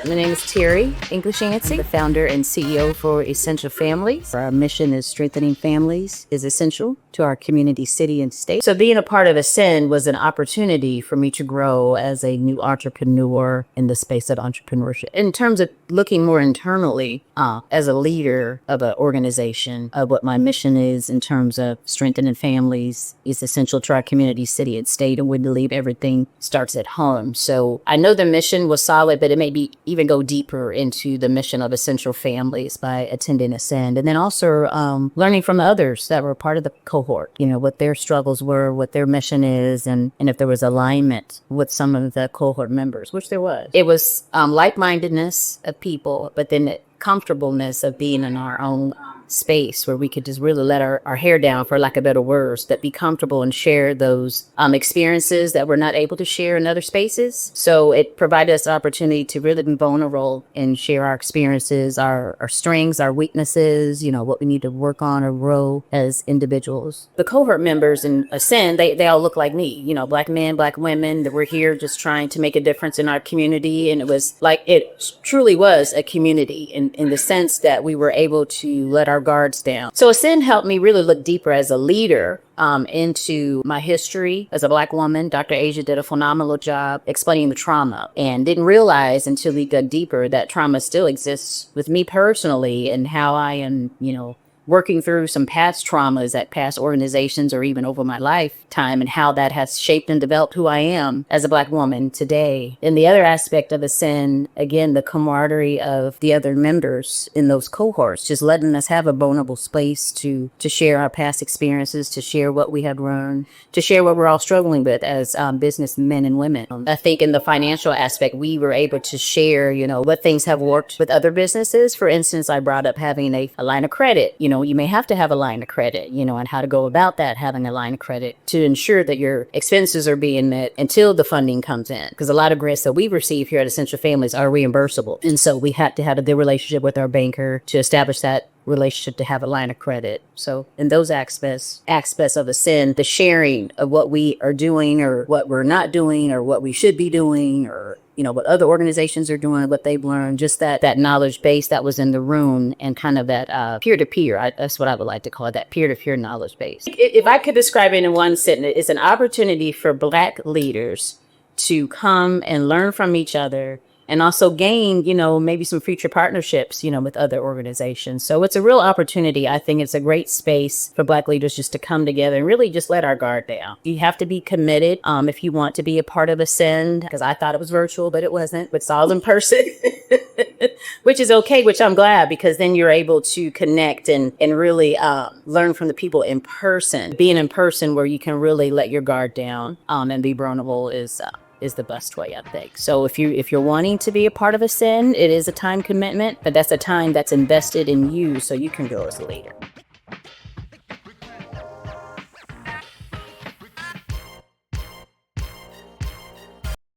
My name is Terri English-Yancy, the founder and CEO for Essential Families. Our mission is strengthening families is essential to our community, city, and state. So being a part of Ascend was an opportunity for me to grow as a new entrepreneur in the space of entrepreneurship. In terms of looking more internally, as a leader of an organization, of what my mission is in terms of strengthening families is essential to our community, city, and state, and we believe everything starts at home. So I know the mission was solid, but it made me even go deeper into the mission of Essential Families by attending Ascend, and then also learning from the others that were part of the cohort, what their struggles were, what their mission is, and if there was alignment with some of the cohort members, which there was. It was like-mindedness of people, but then comfortableness of being in our own space where we could just really let our hair down, for lack of better words, that be comfortable and share those experiences that we're not able to share in other spaces. So it provided us the opportunity to really be vulnerable and share our experiences, our strengths, our weaknesses, what we need to work on or grow as individuals. The cohort members in Ascend, they all look like me, Black men, Black women, that we're here just trying to make a difference in our community. And it was like, it truly was a community in the sense that we were able to let our guards down. So Ascend helped me really look deeper as a leader into my history as a Black woman. Dr. Asia did a phenomenal job explaining the trauma, and didn't realize until we dug deeper that trauma still exists with me personally, and how I am, working through some past traumas at past organizations or even over my lifetime, and how that has shaped and developed who I am as a Black woman today. And the other aspect of Ascend, again, the camaraderie of the other members in those cohorts, just letting us have a vulnerable space to share our past experiences, to share what we have learned, to share what we're all struggling with as business men and women. I think in the financial aspect, we were able to share, what things have worked with other businesses. For instance, I brought up having a line of credit. You may have to have a line of credit, and how to go about that, having a line of credit to ensure that your expenses are being met until the funding comes in. Because a lot of grants that we receive here at Essential Families are reimbursable. And so we had to have a good relationship with our banker to establish that relationship to have a line of credit. So in those aspects of Ascend, the sharing of what we are doing or what we're not doing or what we should be doing, or what other organizations are doing, what they've learned, just that knowledge base that was in the room, and kind of that peer-to-peer, that's what I would like to call it, that peer-to-peer knowledge base. If I could describe it in one sentence, it's an opportunity for Black leaders to come and learn from each other, and also gain, maybe some future partnerships, with other organizations. So it's a real opportunity. I think it's a great space for Black leaders just to come together and really just let our guard down. You have to be committed if you want to be a part of Ascend, because I thought it was virtual, but it wasn't. It's all in person, which is okay, which I'm glad, because then you're able to connect and really learn from the people in person. Being in person where you can really let your guard down and be vulnerable is the best way, I think. So if you're wanting to be a part of Ascend, it is a time commitment, but that's a time that's invested in you so you can grow as a leader.